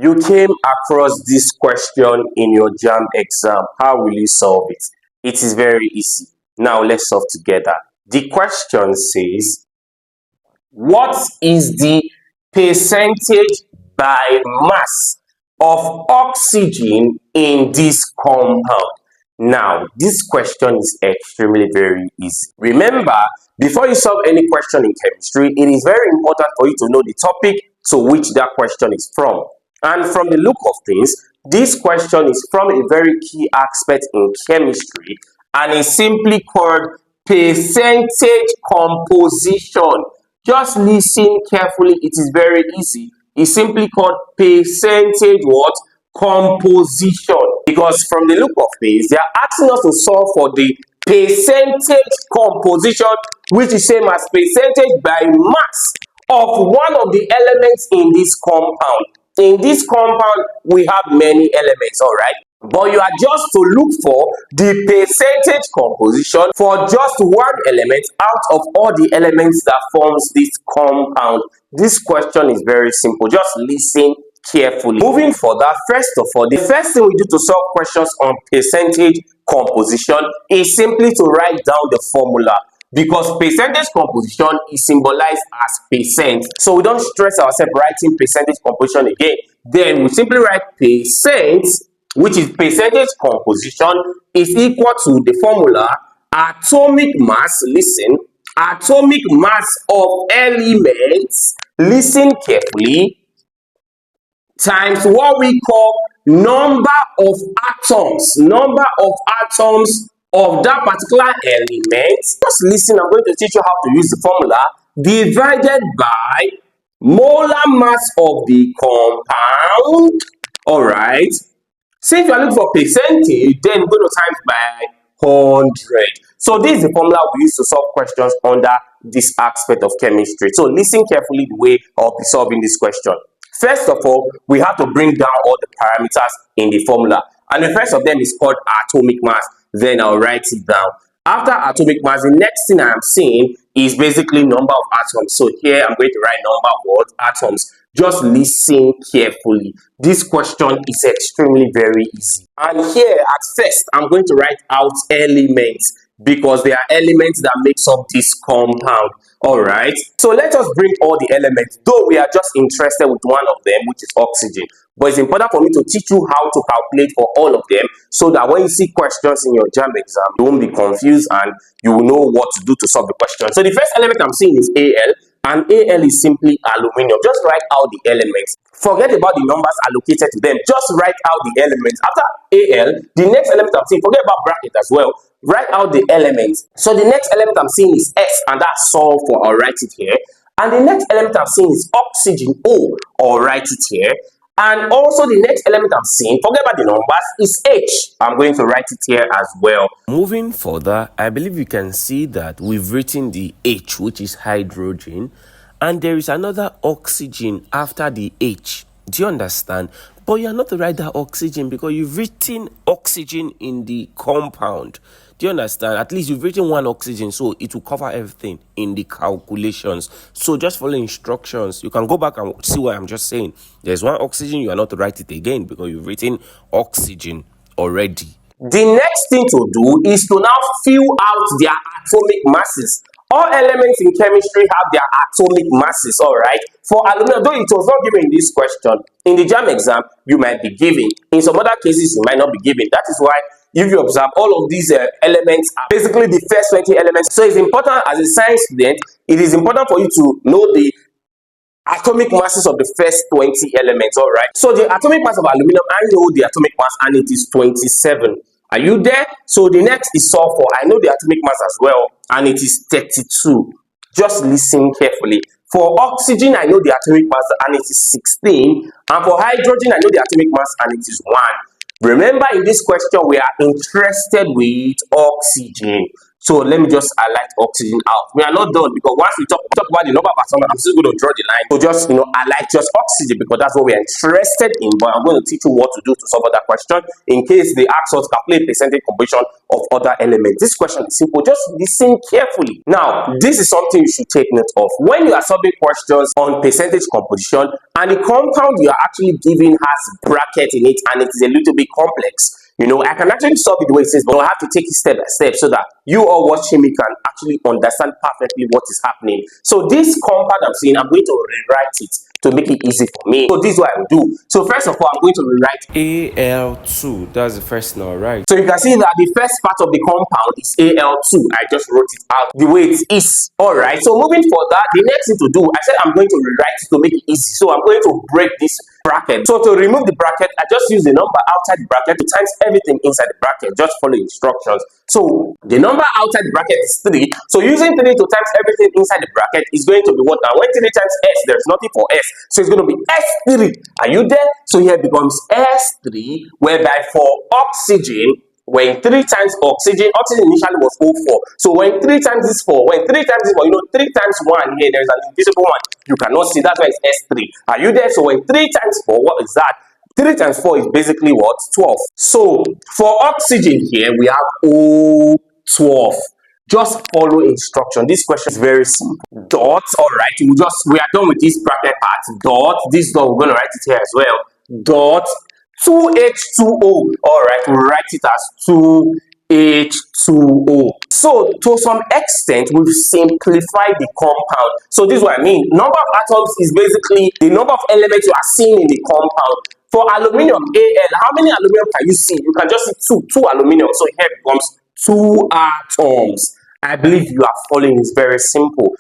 You came across this question in your Jamb exam. How will you solve it? It is very easy. Now let's solve together. The question says, what is the percentage by mass of oxygen in this compound? Now, this question is extremely very easy. Remember, before you solve any question in chemistry, it is very important for you to know the topic to which that question is from. And from the look of things, this question is from a very key aspect in chemistry and is simply called percentage composition. Just listen carefully, it is very easy. It's simply called percentage what? Composition. Because from the look of things, they are asking us to solve for the percentage composition, which is same as percentage by mass of one of the elements in this compound. In this compound, we have many elements, all right? But you are just to look for the percentage composition for just one element out of all the elements that forms this compound. This question is very simple. Just listen carefully. Moving further, first of all, the first thing we do to solve questions on percentage composition is simply to write down the formula, because percentage composition is symbolized as percent. So we don't stress ourselves writing percentage composition again. Then we simply write percent, which is percentage composition, is equal to the formula atomic mass. Listen, atomic mass of elements, listen carefully, times what we call number of atoms of that particular element. Just listen, I'm going to teach you how to use the formula, divided by molar mass of the compound. All right. Since you are looking for percentage, then we're going to times by 100. So this is the formula we use to solve questions under this aspect of chemistry. So listen carefully the way I'll be solving this question. First of all, we have to bring down all the parameters in the formula. And the first of them is called atomic mass. Then I'll write it down. After atomic mass, the next thing I'm seeing is basically number of atoms. So here I'm going to write number of what? Atoms. Just listen carefully. This question is extremely very easy. And here at first, I'm going to write out elements, because they are elements that makes up this compound. All right, so let us bring all the elements, though we are just interested with one of them, which is oxygen. But it's important for me to teach you how to calculate for all of them, so that when you see questions in your Jamb exam, you won't be confused and you will know what to do to solve the question. So the first element I'm seeing is Al, and Al is simply aluminium. Just write out the elements. Forget about the numbers allocated to them. Just write out the elements. After Al, the next element I'm seeing, forget about bracket as well. Write out the elements. So the next element I'm seeing is S, and that's sulfur. I'll write it here. And the next element I'm seeing is oxygen. O. I'll write it here. And also the next element I'm seeing, forget about the numbers, is H. I'm going to write it here as well. Moving further, I believe you can see that we've written the H, which is hydrogen, and there is another oxygen after the H. Do you understand? But you're not to write that oxygen because you've written oxygen in the compound. Do you understand? At least you've written one oxygen, so it will cover everything in the calculations. So just follow instructions. You can go back and see what I'm just saying. There's one oxygen, you are not to write it again because you've written oxygen already. The next thing to do is to now fill out their atomic masses. All elements in chemistry have their atomic masses, all right? For aluminum, though it was not given in this question, in the Jamb exam, you might be given. In some other cases, you might not be given. That is why, if you observe, all of these elements are basically the first 20 elements. So it's important as a science student, it is important for you to know the atomic masses of the first 20 elements, all right? So the atomic mass of aluminum, I know the atomic mass, and it is 27. Are you there? So the next is sulfur. I know the atomic mass as well, and it is 32. Just listen carefully. For oxygen, I know the atomic mass, and it is 16. And for hydrogen, I know the atomic mass, and it is 1. Remember, in this question, we are interested with oxygen. So let me just highlight oxygen out. We are not done because once we talk about the number of atoms, I'm still going to draw the line. So just highlight just oxygen because that's what we're interested in. But I'm going to teach you what to do to solve that question in case they ask us to calculate percentage composition of other elements. This question is simple. Just listen carefully. Now, this is something you should take note of. When you are solving questions on percentage composition and the compound you are actually giving has bracket in it and it is a little bit complex, I can actually solve it the way it says, but I have to take it step by step so that you all watching me can actually understand perfectly what is happening. So this compound I'm saying, I'm going to rewrite it to make it easy for me. So this is what I will do. So first of all, I'm going to rewrite Al2, that's the first now, right? so you can see that the first part of the compound is Al2. I just wrote it out the way it is. Alright, so moving further, the next thing to do, I said I'm going to rewrite it to make it easy. So I'm going to break this bracket. So to remove the bracket, I just use the number outside the bracket to times everything inside the bracket. Just follow instructions. So the number outside the bracket is 3. So using 3 to times everything inside the bracket is going to be what? Now when 3 times S, there's nothing for S. So it's going to be S3. Are you there? So here it becomes S3, whereby for oxygen, when 3 times oxygen initially was O4. So when 3 times is 4, when 3 times is 4, 3 times 1 here, there's an invisible one. You cannot see, that's why it's S3. Are you there? So when 3 times 4, what is that? 3 times 4 is basically what? 12. So for oxygen here, we have O12. Just follow instruction. This question is very simple. Dot, all right, we are done with this bracket part. Dot, this dot, we're going to write it here as well. Dot 2H2O. All right, we'll write it as 2H2O. So to some extent, we've simplified the compound. So this is what I mean. Number of atoms is basically the number of elements you are seeing in the compound. For aluminium, Al, how many aluminium can you see? You can just see two aluminium. So here it becomes 2 atoms. I believe you are following. It's very simple.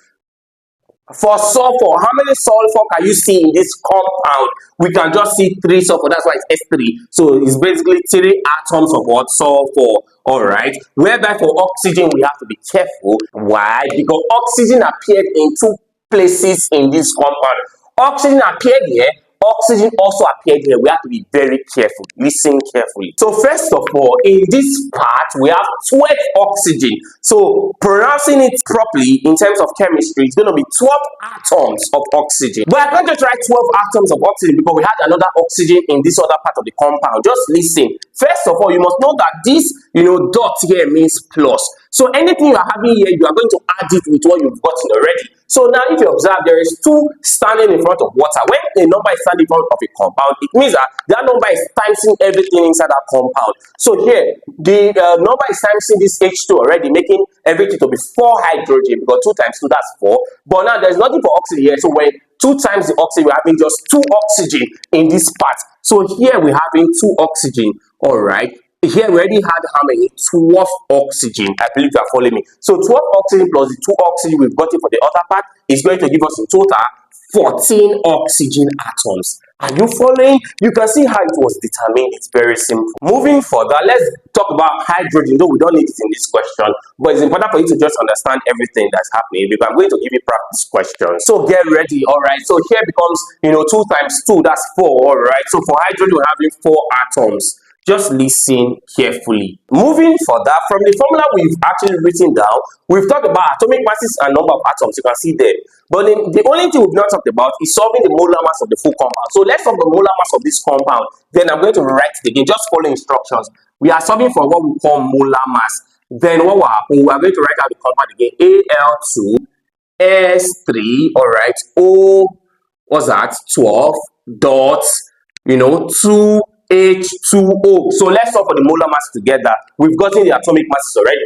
For sulfur, how many sulfur can you see in this compound? We can just see 3 sulfur. That's why it's S3. So it's basically 3 atoms of what? Sulfur. All right. Whereby for oxygen, we have to be careful. Why? Because oxygen appeared in 2 places in this compound. Oxygen appeared here. Oxygen also appeared here. We have to be very careful. Listen carefully. So first of all, in this part, we have 12 oxygen. So pronouncing it properly in terms of chemistry, it's going to be 12 atoms of oxygen. But I can't just write 12 atoms of oxygen because we had another oxygen in this other part of the compound. Just listen. First of all, you must know that this, dot here means plus. So anything you are having here, you are going to add it with what you've gotten already. So now if you observe, there is 2 standing in front of water. When a number is standing in front of a compound, it means that number is timesing everything inside that compound. So here, the number is timesing this H2 already, making everything to be 4 hydrogen, because 2 times 2, that's 4. But now there's nothing for oxygen here. So when 2 times the oxygen, we're having just 2 oxygen in this part. So here we're having 2 oxygen. All right. Here we already had how many? 12 oxygen. I believe you are following me. So 12 oxygen plus the 2 oxygen we've gotten for the other part is going to give us in total 14 oxygen atoms. Are you following? You can see how it was determined. It's very simple. Moving further, let's talk about hydrogen, though we don't need it in this question, but it's important for you to just understand everything that's happening because I'm going to give you practice questions. So get ready, all right? So here becomes, 2 times 2, that's 4, all right? So for hydrogen, we're having 4 atoms. Just listen carefully. Moving further, from the formula we've actually written down, we've talked about atomic masses and number of atoms. You can see there. But the only thing we've not talked about is solving the molar mass of the full compound. So let's solve the molar mass of this compound. Then I'm going to rewrite it again. Just follow instructions. We are solving for what we call molar mass. Then what will happen? We are going to write out the compound again. Al2, S3, all right. O, what's that? 12 dots, 2. H2O. So let's solve for the molar mass together. We've gotten the atomic masses already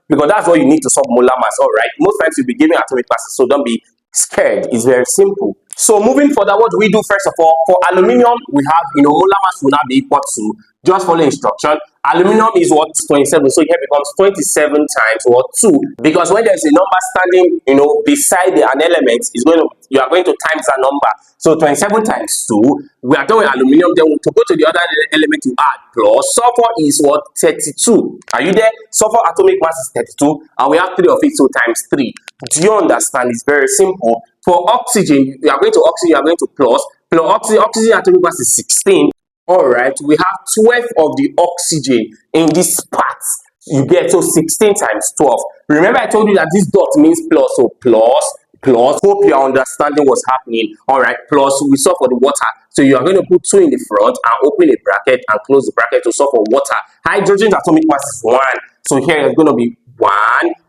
because that's what you need to solve molar mass. All right. Most times you'll be giving atomic masses, so don't be scared. It's very simple. So moving further, what do we do first of all? For aluminium, we have molar mass will now be equal to, just follow instruction. Aluminium is what? 27. So here becomes 27 times what? 2. Because when there's a number standing, beside an element, you are going to times that number. So 27 times 2. We are done with aluminium. Then to go to the other element, you add plus. Sulfur is what? 32. Are you there? Sulfur atomic mass is 32, and we have 3 of it, so times 3. Do you understand? It's very simple. For oxygen, you are going to oxygen, you are going to plus. Oxygen atomic mass is 16. All right, we have 12 of the oxygen in this part. you get, so 16 times 12. Remember I told you that this dot means plus, so plus. Hope you are understanding what's happening. All right, plus we solve for the water, so you are going to put 2 in the front and open a bracket and close the bracket to solve for water. Hydrogen's atomic mass is 1, so here it's going to be 1.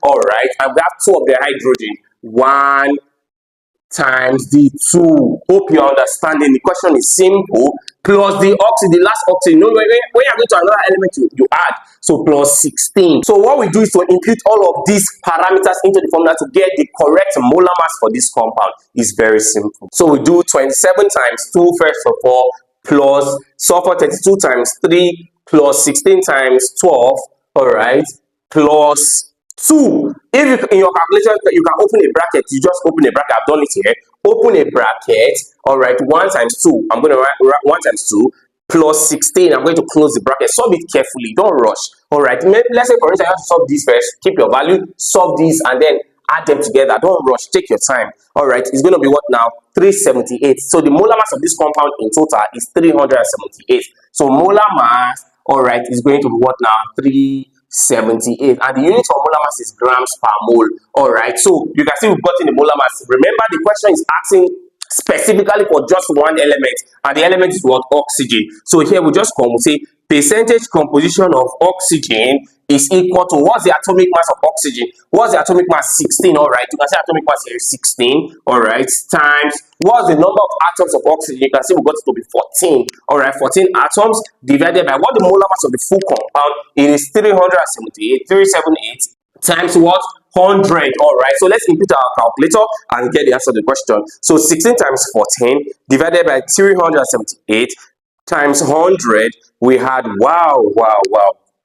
All right, and we have 2 of the hydrogen. 1 times the 2. Hope you're understanding. The question is simple. Plus the oxygen, the last oxygen. When you go to another element, you add. So plus 16. So what we do is to input all of these parameters into the formula to get the correct molar mass for this compound. It's very simple. So we do 27 times 2 first of all, plus sulfur 32 times 3, plus 16 times 12. All right, plus 2. If you, in your calculation, you can open a bracket. You just open a bracket. I've done it here. Open a bracket. All right, 1 times 2. I'm going to write 1 times 2 plus 16. I'm going to close the bracket. Solve it carefully. Don't rush. All right. Let's say, for instance, you have to solve this first. Keep your value. Solve this and then add them together. Don't rush. Take your time. All right. It's going to be what now? 378. So the molar mass of this compound in total is 378. So molar mass, all right, is going to be what now? 378, and the unit for molar mass is grams per mole. All right, so you can see we've gotten the molar mass. Remember, the question is asking specifically for just one element, and the element is what? Oxygen. So here we just come, we say percentage composition of oxygen is equal to, what's the atomic mass of oxygen? What's the atomic mass? 16. All right, you can see atomic mass here is 16. All right, times what's the number of atoms of oxygen? You can see we got it to be 14. All right, 14 atoms divided by what the molar mass of the full compound. It is 378. 378 times what? 100. All right, so let's input our calculator and get the answer to the question. So 16 times 14 divided by 378 times 100, we had, wow,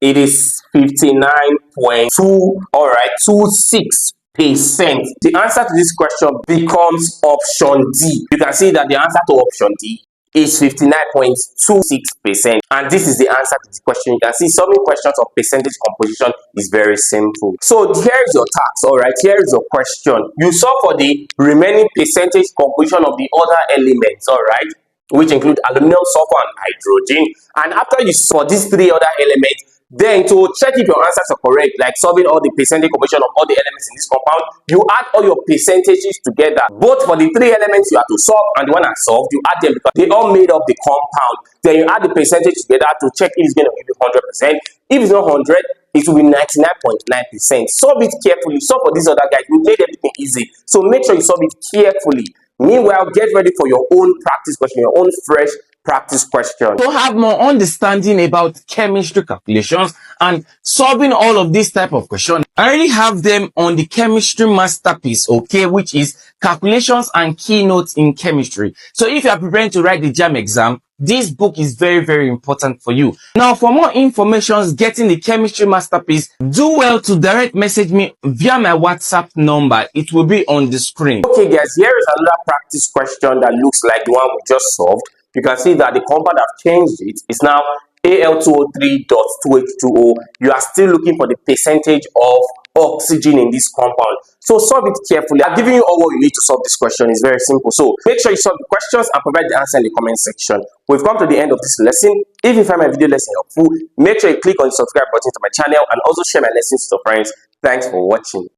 it is 59.2, all right, 26%. The answer to this question becomes option D. You can see that the answer to option D is 59.26%, and this is the answer to the question. You can see solving questions of percentage composition is very simple. So here is your task. All right, here is your question. You solve for the remaining percentage composition of the other elements, all right, which include aluminum, sulfur, and hydrogen. And after you solve these 3 other elements, then to check if your answers are correct, like solving all the percentage composition of all the elements in this compound, you add all your percentages together, both for the 3 elements you have to solve and the one I solved. You add them because they all made up the compound. Then you add the percentage together to check if it's going to give you 100%. If it's not 100, it will be 99.9%. Solve it carefully. Solve for these other guys. We made everything easy, so make sure you solve it carefully. Meanwhile, get ready for your own practice question, your own fresh practice question. To have more understanding about chemistry calculations and solving all of these type of questions, I already have them on the chemistry masterpiece, okay, which is calculations and keynotes in chemistry. So if you are preparing to write the Jamb exam, this book is very important for you. Now, for more information getting the chemistry masterpiece, do well to direct message me via my WhatsApp number. It will be on the screen. Okay guys, here is another practice question that looks like the one we just solved. You can see that the compound have changed it. It's now Al2O3.2H2O. You are still looking for the percentage of oxygen in this compound. So solve it carefully. I'm giving you all what you need to solve this question. It's very simple. So make sure you solve the questions and provide the answer in the comment section. We've come to the end of this lesson. If you find my video lesson helpful, make sure you click on the subscribe button to my channel and also share my lessons to your friends. Thanks for watching.